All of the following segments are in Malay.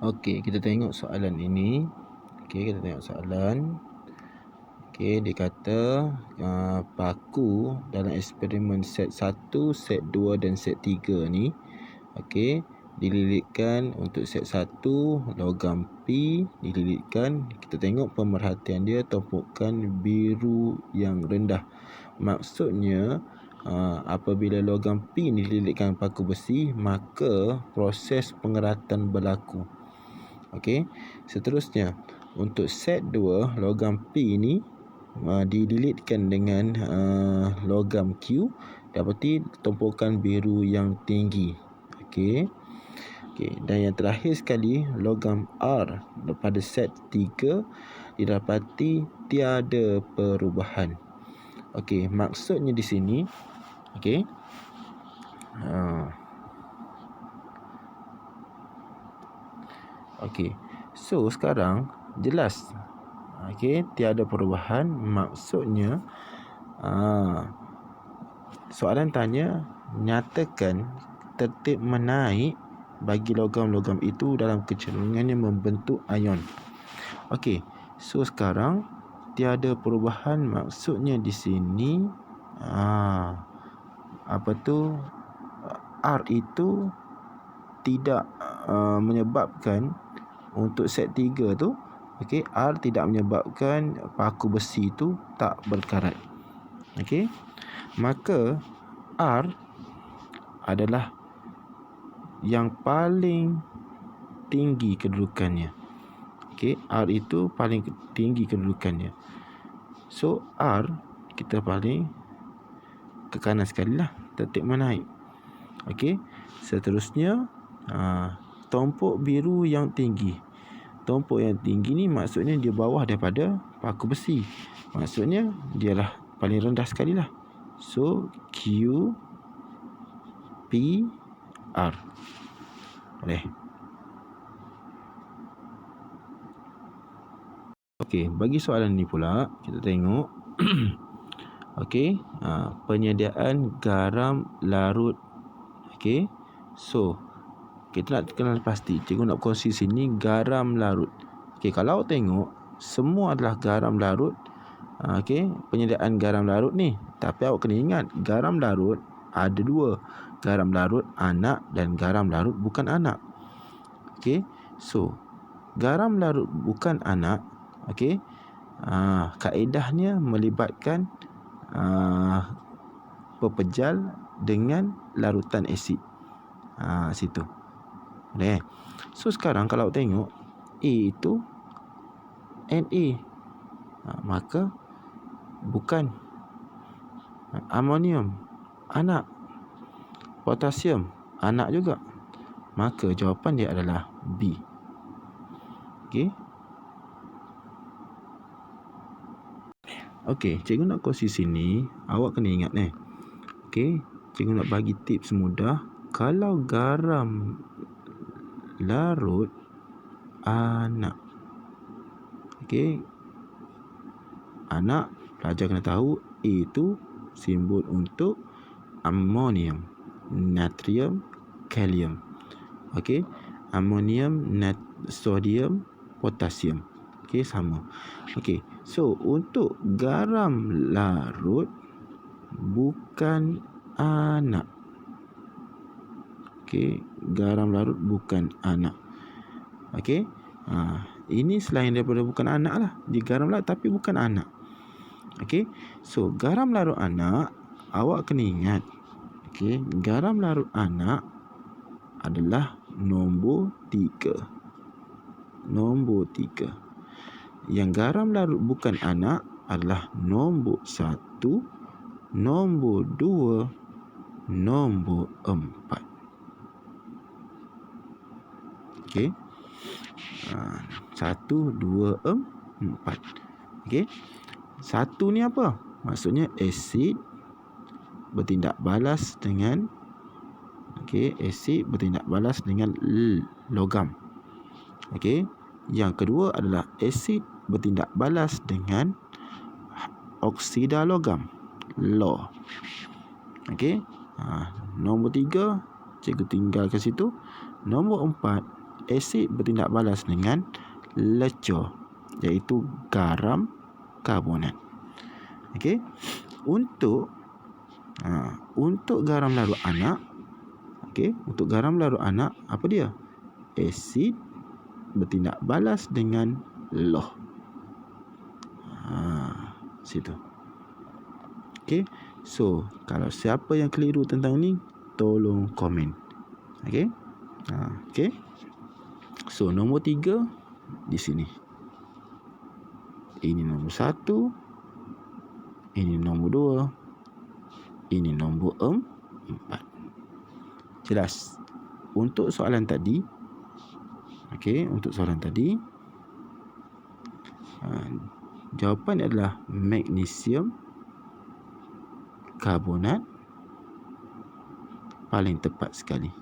Okey, kita tengok soalan ini. Okey, kita tengok soalan. Okey, dia kata paku dalam eksperimen set 1, set 2 dan set 3 ni, okey, dililitkan untuk set 1 logam P dililitkan. Kita tengok pemerhatian dia, tumpukan biru yang rendah. Maksudnya apabila logam P dililitkan paku besi, maka proses pengeratan berlaku. Okey, seterusnya untuk set 2 logam P ni dililitkan dengan logam Q, dapati tumpukan biru yang tinggi. Okey. Dan yang terakhir sekali, logam R pada set 3 didapati tiada perubahan. Okey, maksudnya di sini, okey, okey. So sekarang jelas, okey, tiada perubahan. Maksudnya soalan tanya, nyatakan tertib menaik bagi logam-logam itu dalam kecenderungannya membentuk ion. Okey, so sekarang tiada perubahan, maksudnya di sini R itu tidak menyebabkan untuk set 3 tu, okey, R tidak menyebabkan paku besi itu tak berkarat. Okey, maka R adalah yang paling tinggi kedudukannya. Okey, R itu paling tinggi kedudukannya. So R kita paling ke kanan sekali lah, tertib menaik. Okey, seterusnya tumpuk biru yang tinggi. Tumpuk yang tinggi ni maksudnya dia bawah daripada paku besi. Maksudnya dialah paling rendah sekali lah. So Q P R. Boleh. Okey, bagi soalan ni pula kita tengok okey, penyediaan garam larut. Okey, so kita nak kenal pasti, cikgu nak kongsi sini garam larut. Okey, kalau tengok semua adalah garam larut, okey, penyediaan garam larut ni. Tapi awak kena ingat, garam larut ada dua, garam larut anak dan garam larut bukan anak. Okey, so garam larut bukan anak, okey, kaedahnya melibatkan pepejal dengan larutan asid. Situ. Boleh. So sekarang kalau tengok A itu Na, maka bukan. Amonium anak, potasium anak juga, maka jawapan dia adalah B. Okey. Okey, cikgu nak kongsi sini, awak kena ingat okey, cikgu nak bagi tips mudah. Kalau garam larut anak, okey, anak, pelajar kena tahu A itu simbol untuk amonium, natrium, kalium. Okey, amonium, sodium, potasium. Okey, sama. Okey, so untuk garam larut bukan anak. Okey, garam larut bukan anak. Okey, ini selain daripada bukan anak lah, di garam larut tapi bukan anak. Okey, so garam larut anak, awak kena ingat, okey, garam larut anak adalah nombor 3. Nombor 3. Yang garam larut bukan anak adalah nombor 1, nombor 2, nombor 4. Okey, 1, 2, 4. Okey, 1 ni apa? Maksudnya asid bertindak balas dengan, okey, asid bertindak balas dengan logam. Okey, yang kedua adalah asid bertindak balas dengan oksida logam, Lo. Okey, nombor 3 cikgu tinggal ke situ. Nombor 4 asid bertindak balas dengan lecur, iaitu garam karbonat. Okey. Untuk garam larut anak, untuk garam larut anak, apa dia? Asid bertindak balas dengan loh. Situ. Okey. So, kalau siapa yang keliru tentang ni, tolong komen. Okey. Okey. So, nombor 3 di sini. Ini nombor 1. Ini nombor 2. Ini nombor 4. Jelas? Untuk soalan tadi, jawapan adalah magnesium karbonat paling tepat sekali,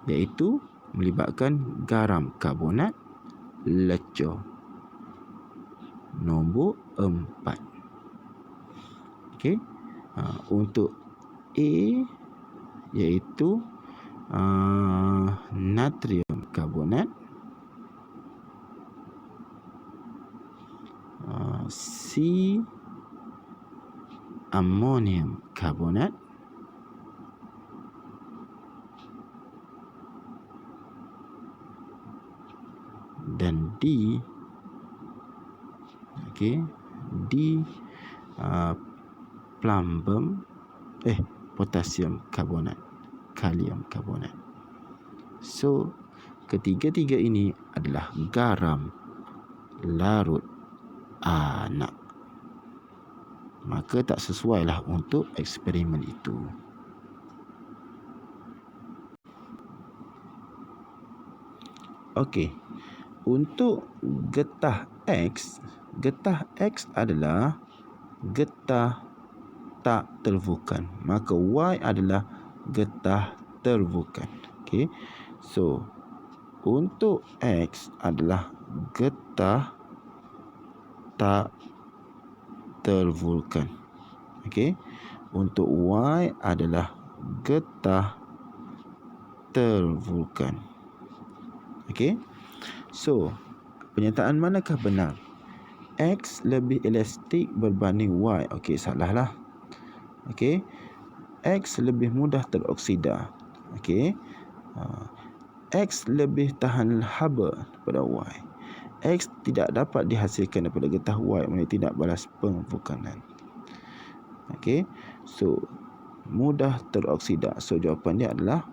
iaitu melibatkan garam karbonat lecur. Nombor 4. Okey. Untuk A, iaitu natrium karbonat, C, amonium karbonat, dan D, potasium karbonat, kalium karbonat. So, ketiga-tiga ini adalah garam larut anak. Maka tak sesuailah untuk eksperimen itu. Okey. Untuk getah X adalah getah tak tervulkan. Maka Y adalah getah tervulkan. Okey. So, untuk X adalah getah tak tervulkan. Okey. Untuk Y adalah getah tervulkan. Okey. So, pernyataan manakah benar? X lebih elastik berbanding Y. Okey, salah lah. Okey. X lebih mudah teroksida. Okey. X lebih tahan haba daripada Y. X tidak dapat dihasilkan daripada getah Y menjadi tindak balas pemvulkanan. Okey. So, mudah teroksida. So, jawapan dia adalah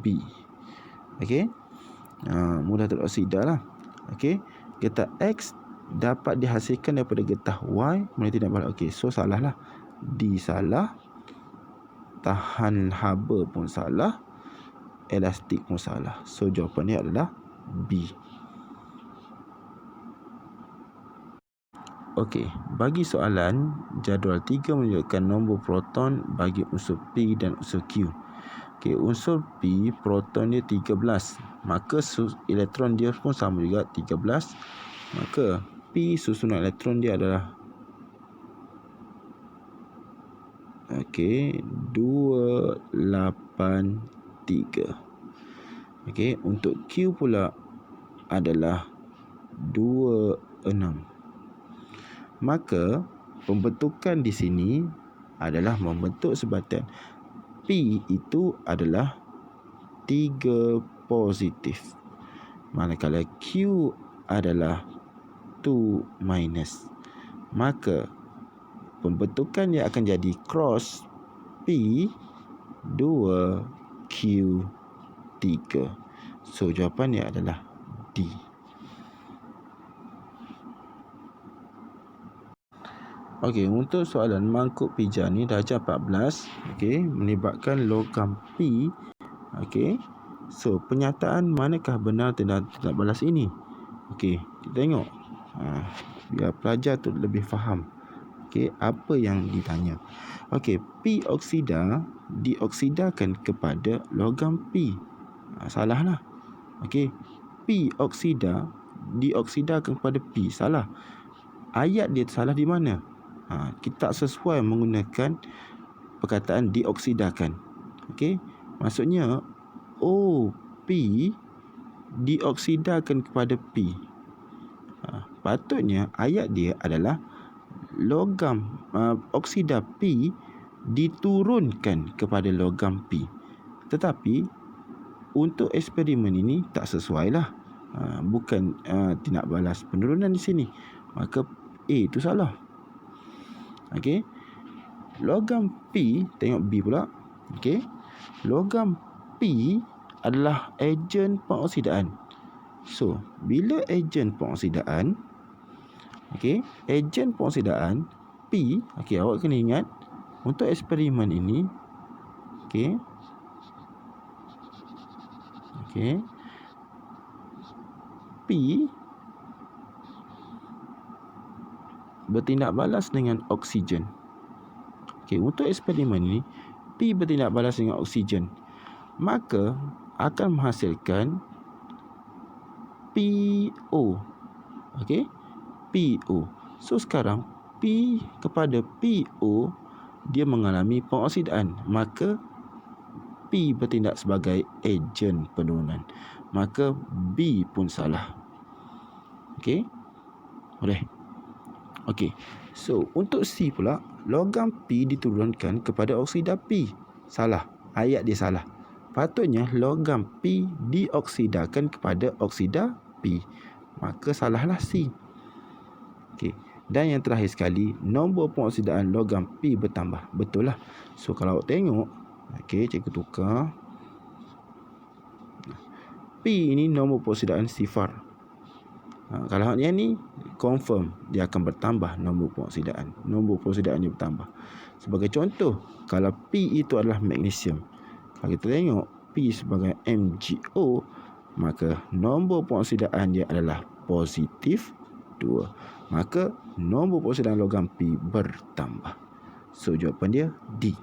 B. Okey. Mudah teroksida lah. Okey. Getah X dapat dihasilkan daripada getah Y menjadi tindak balas. Okey. So, salah lah. D salah. Tahan haba pun salah. Elastik pun salah. So, jawapan dia adalah B. Okey, bagi soalan, jadual 3 menunjukkan nombor proton bagi unsur P dan unsur Q. Okey, unsur P, proton dia 13. Maka elektron dia pun sama juga 13. Maka P susunan elektron dia adalah 283. Okey, untuk Q pula adalah 26. Maka pembentukan di sini adalah membentuk sebatan P itu adalah 3 positif, manakala Q adalah 2 minus. Maka pembentukannya akan jadi cross P 2 Q 3. So, jawapannya adalah D. Okey, untuk soalan mangkuk pija ni darjah 14, okey, melibatkan logam P. Okey. So, pernyataan manakah benar tindak balas ini? Okey, kita tengok. Biar pelajar tu lebih faham. Okey, apa yang ditanya. Okey, P oksida dioksidakan kepada logam P. Salah lah. Okey, P oksida dioksidakan kepada P. Salah. Ayat dia salah di mana? Kita tak sesuai menggunakan perkataan dioksidakan. Okey, maksudnya O P dioksidakan kepada P. Patutnya ayat dia adalah logam oksida P diturunkan kepada logam P. Tetapi untuk eksperimen ini tak sesuai lah. Bukan tindak balas penurunan di sini. Maka A itu salah. Okey. Logam P, tengok B pula. Okey. Logam P adalah ejen pengoksidaan. So, bila ejen pengoksidaan, okey, ejen pengoksidaan P, okey, awak kena ingat untuk eksperimen ini, okey. Okey. P bertindak balas dengan oksigen. Okey, untuk eksperimen ini P bertindak balas dengan oksigen, maka akan menghasilkan PO. Okey, PO. So sekarang P kepada PO dia mengalami pengoksidaan, maka P bertindak sebagai ejen penurunan. Maka B pun salah. Okey. Boleh. Okey. So untuk C pula, logam P diturunkan kepada oksida P. Salah. Ayat dia salah. Patutnya logam P dioksidakan kepada oksida P. Maka salahlah C. Okey. Dan yang terakhir sekali, nombor pengoksidaan logam P bertambah. Betul lah. So kalau awak tengok, okey, cikgu tukar. P ini nombor pengoksidaan sifar. Kalau yang ni confirm dia akan bertambah nombor pengoksidaan. Nombor pengoksidaan dia bertambah. Sebagai contoh, kalau P itu adalah magnesium, kalau kita tengok P sebagai MgO, maka nombor pengoksidaan dia adalah positif 2. Maka nombor pengoksidaan logam P bertambah. So jawapan dia D.